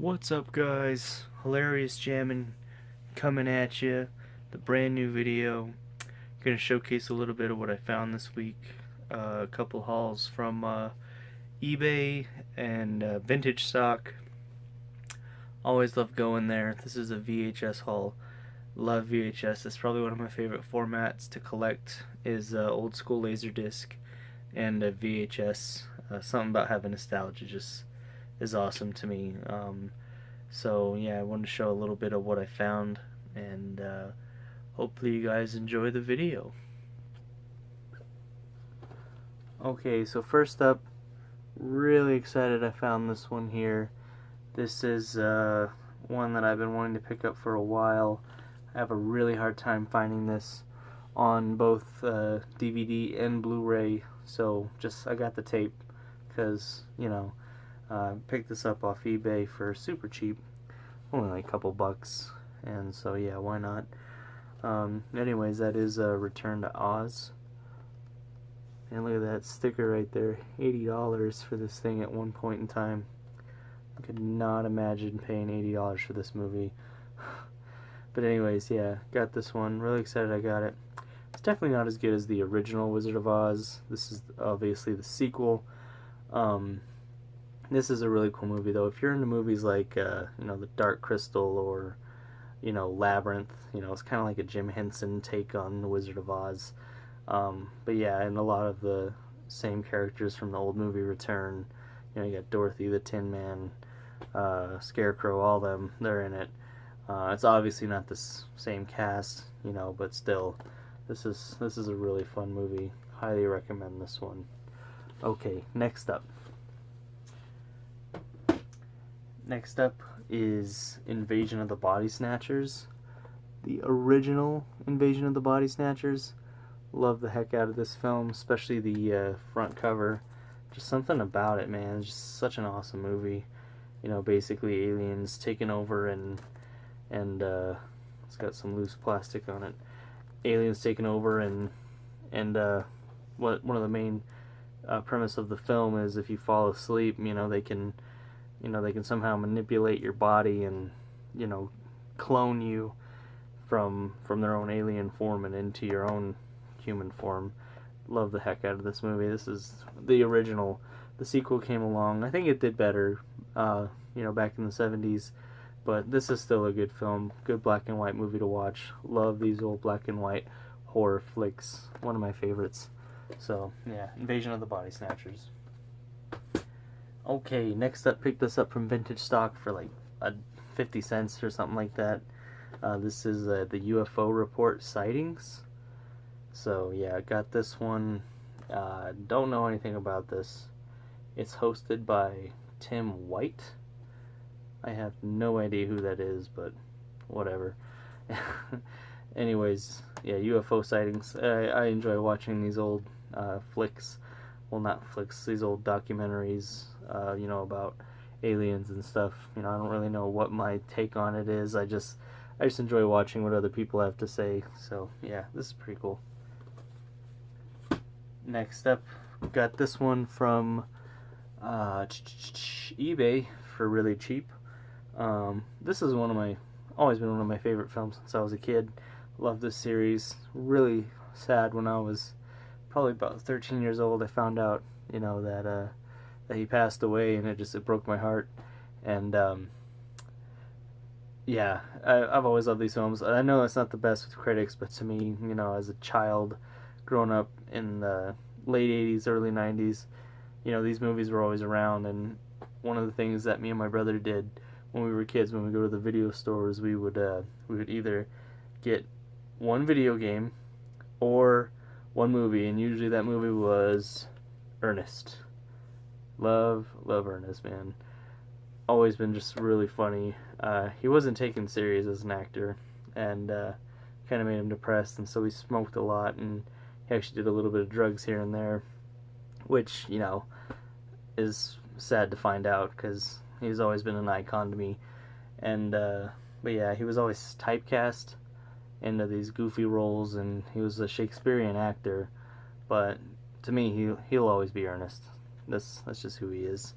What's up, guys? Hilarious Jammin' coming at you. The brand new video. Gonna showcase a little bit of what I found this week. A couple hauls from eBay and vintage stock. Always love going there. This is a VHS haul. Love VHS. It's probably one of my favorite formats to collect. Is old school Laserdisc and VHS. Something about having nostalgia just is awesome to me. So yeah, I wanted to show a little bit of what I found, and hopefully you guys enjoy the video. Okay, so first up, really excited I found this one here. This is one that I've been wanting to pick up for a while. I have a really hard time finding this on both DVD and Blu-ray, so I got the tape because, picked this up off eBay for super cheap, only like a couple bucks, and so yeah, why not? Anyways, that is Return to Oz, and look at that sticker right there, $80 for this thing at one point in time. I could not imagine paying $80 for this movie. But anyways, yeah, got this one, really excited I got it. It's definitely not as good as the original Wizard of Oz. This is obviously the sequel. This is a really cool movie, though. If you're into movies like, The Dark Crystal or, Labyrinth, it's kind of like a Jim Henson take on The Wizard of Oz. But yeah, and a lot of the same characters from the old movie return. You got Dorothy the Tin Man, Scarecrow, all them, they're in it. It's obviously not the same cast, but still, this is a really fun movie. Highly recommend this one. Okay, next up. Next up is Invasion of the Body Snatchers. The original Invasion of the Body Snatchers. Love the heck out of this film, especially the front cover. Just something about it, man. It's just such an awesome movie. Basically aliens taking over and it's got some loose plastic on it. Aliens taking over and one of the main premise of the film is if you fall asleep, they can somehow manipulate your body and clone you from their own alien form and into your own human form. Love the heck out of this movie. This is the original. The sequel came along. I think it did better, back in the 70s, but this is still a good film. Good black and white movie to watch. Love these old black and white horror flicks. One of my favorites. So yeah, Invasion of the Body Snatchers. Okay, next up, picked this up from vintage stock for like 50 cents or something like that. This is the UFO Report sightings. So yeah, I got this one. Don't know anything about this. It's hosted by Tim White. I have no idea who that is, but whatever. Anyways, yeah, UFO sightings. I enjoy watching these old flicks. Well, not flicks, these old documentaries, about aliens and stuff. I don't really know what my take on it is. I just enjoy watching what other people have to say. So yeah, this is pretty cool. Next up, got this one from eBay for really cheap. This is always been one of my favorite films since I was a kid. Love this series. Really sad when I was probably about 13 years old. I found out, that he passed away, and it broke my heart. And yeah, I've always loved these films. I know it's not the best with critics, but to me, as a child, growing up in the late 80s, early 90s, these movies were always around. And one of the things that me and my brother did when we were kids, when we go to the video stores, we would either get one video game or one movie, and usually that movie was Earnest. Love Earnest, man. Always been just really funny. He wasn't taken serious as an actor, and kind of made him depressed, and so he smoked a lot, and he actually did a little bit of drugs here and there, which, is sad to find out, because he's always been an icon to me. And but yeah, he was always typecast into these goofy roles, and he was a Shakespearean actor, but to me, he'll always be Ernest. That's just who he is.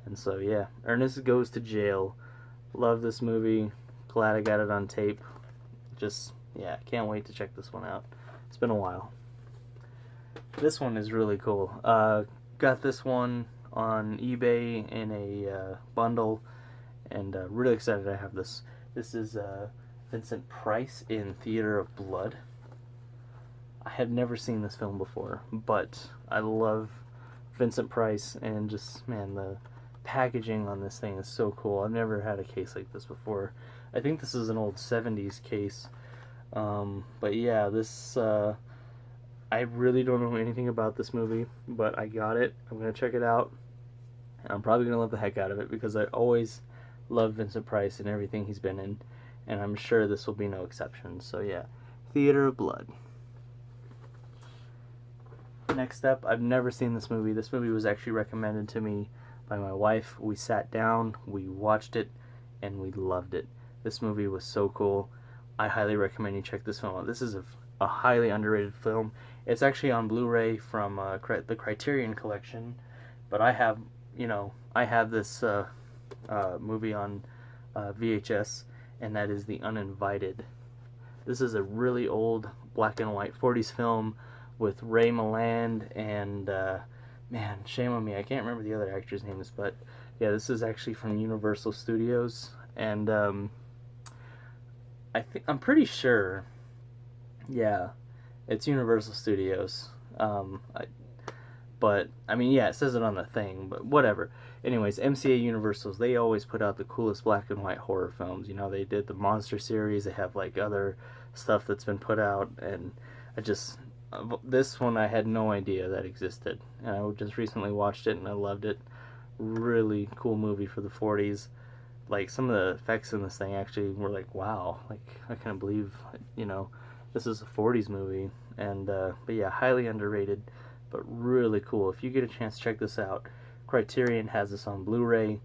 And so yeah, Ernest goes to jail Love this movie. Glad I got it on tape. Just, yeah, can't wait to check this one out. It's been a while. This one is really cool. Got this one on eBay in a bundle, and really excited to have this. This is Vincent Price in Theater of Blood. I had never seen this film before, but I love Vincent Price, and just, man, the packaging on this thing is so cool. I've never had a case like this before. I think this is an old 70s case. But yeah, this, I really don't know anything about this movie, but I got it. I'm going to check it out. And I'm probably going to love the heck out of it, because I always love Vincent Price and everything he's been in. And I'm sure this will be no exception. So yeah, Theater of Blood. Next up, I've never seen this movie. This movie was actually recommended to me by my wife. We sat down, we watched it, and we loved it. This movie was so cool. I highly recommend you check this film out. This is a highly underrated film. It's actually on Blu-ray from the Criterion Collection, but I have this movie on VHS, and that is The Uninvited. This is a really old black and white 40s film with Ray Milland and man, shame on me, I can't remember the other actor's names, but yeah, this is actually from Universal Studios, and I'm pretty sure, yeah, it's Universal Studios. But I mean, yeah, it says it on the thing, but whatever. Anyways, MCA Universals, they always put out the coolest black and white horror films. You know, they did the Monster series. They have like other stuff that's been put out, and this one I had no idea that existed, and I just recently watched it and I loved it. Really cool movie for the 40s. Like, some of the effects in this thing actually were like, wow, like, I can't believe, this is a 40s movie. And but yeah, highly underrated, but really cool. If you get a chance, check this out. Criterion has this on Blu-ray,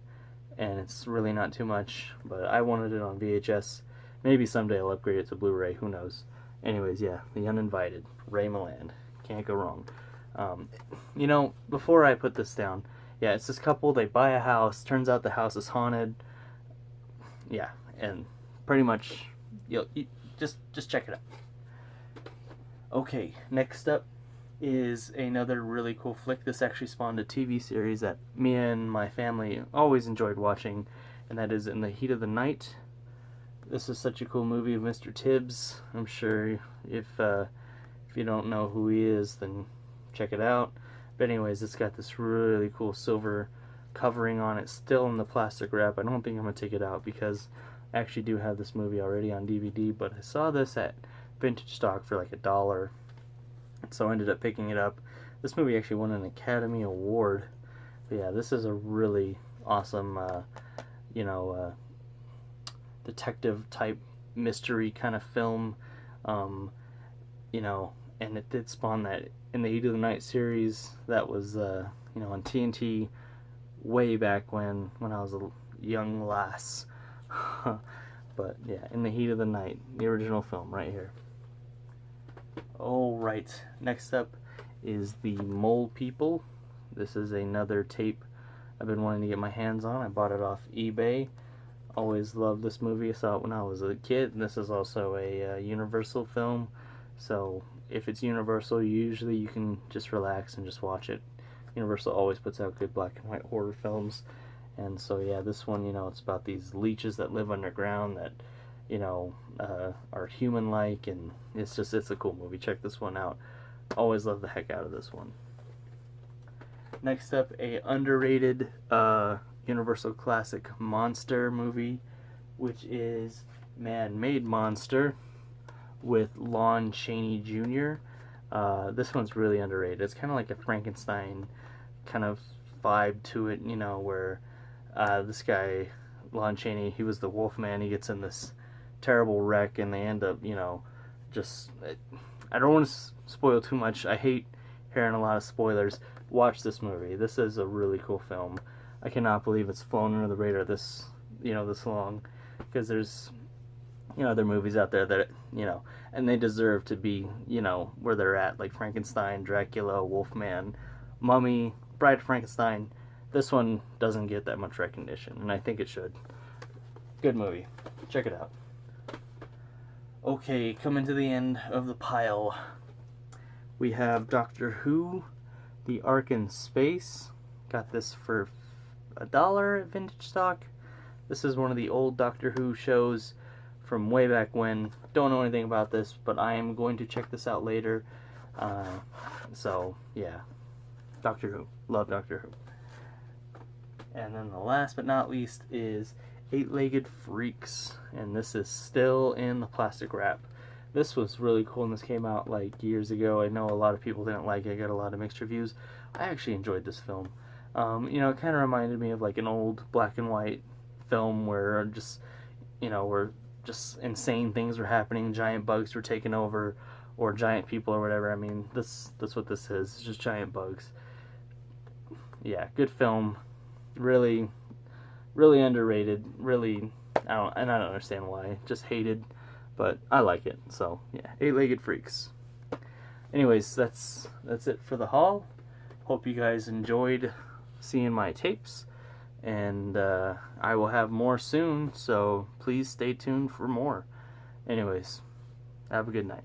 and it's really not too much, but I wanted it on VHS. Maybe someday I'll upgrade it to Blu-ray, who knows. Anyways, yeah, The Uninvited, Ray Milland. Can't go wrong. Before I put this down, yeah, it's this couple, they buy a house, turns out the house is haunted. Yeah, and pretty much, you just check it out. Okay, next up is another really cool flick. This actually spawned a TV series that me and my family always enjoyed watching, and that is In the Heat of the Night. This is such a cool movie of Mr. Tibbs. I'm sure if you don't know who he is, then check it out. But anyways, it's got this really cool silver covering on it, still in the plastic wrap. I don't think I'm going to take it out, because I actually do have this movie already on DVD, but I saw this at vintage stock for like $1, so I ended up picking it up. This movie actually won an Academy Award. But yeah, this is a really awesome, detective type mystery kind of film, and it did spawn that In the Heat of the Night series that was on TNT way back when I was a young lass. But yeah, In the Heat of the Night, the original film right here. Alright, next up is The Mole People. This is another tape I've been wanting to get my hands on. I bought it off eBay. Always loved this movie. I saw it when I was a kid, and this is also a Universal film. So if it's Universal, usually you can just relax and just watch it. Universal always puts out good black and white horror films. And so yeah, this one, it's about these leeches that live underground that, are human-like, and it's a cool movie. Check this one out. Always love the heck out of this one. Next up, a underrated Universal classic monster movie, which is Man-Made Monster with Lon Chaney Jr. This one's really underrated. It's kind of like a Frankenstein kind of vibe to it, where this guy, Lon Chaney, he was the Wolfman. He gets in this terrible wreck, and they end up, I don't want to spoil too much. I hate hearing a lot of spoilers. Watch this movie. This is a really cool film. I cannot believe it's flown under the radar this long, because there's, other movies out there that, and they deserve to be, where they're at, like Frankenstein, Dracula, Wolfman, Mummy, Bride of Frankenstein. This one doesn't get that much recognition, and I think it should. Good movie. Check it out. Okay, coming to the end of the pile. We have Doctor Who, The Ark in Space. Got this for $1 at Vintage Stock. This is one of the old Doctor Who shows from way back when. Don't know anything about this, but I am going to check this out later. So, yeah. Doctor Who. Love Doctor Who. And then the last but not least is Eight-Legged Freaks. And this is still in the plastic wrap. This was really cool and this came out like years ago. I know a lot of people didn't like it. I got a lot of mixed reviews. I actually enjoyed this film. You know, it kind of reminded me of like an old black and white film where just, you know, where just insane things were happening. Giant bugs were taking over, or giant people or whatever. I mean, that's what this is. It's just giant bugs. Yeah, good film. Really, really underrated. Really, I don't understand why. Just hated. But I like it, so yeah, Eight-Legged Freaks. Anyways, that's it for the haul. Hope you guys enjoyed seeing my tapes, and I will have more soon, so please stay tuned for more. Anyways, have a good night.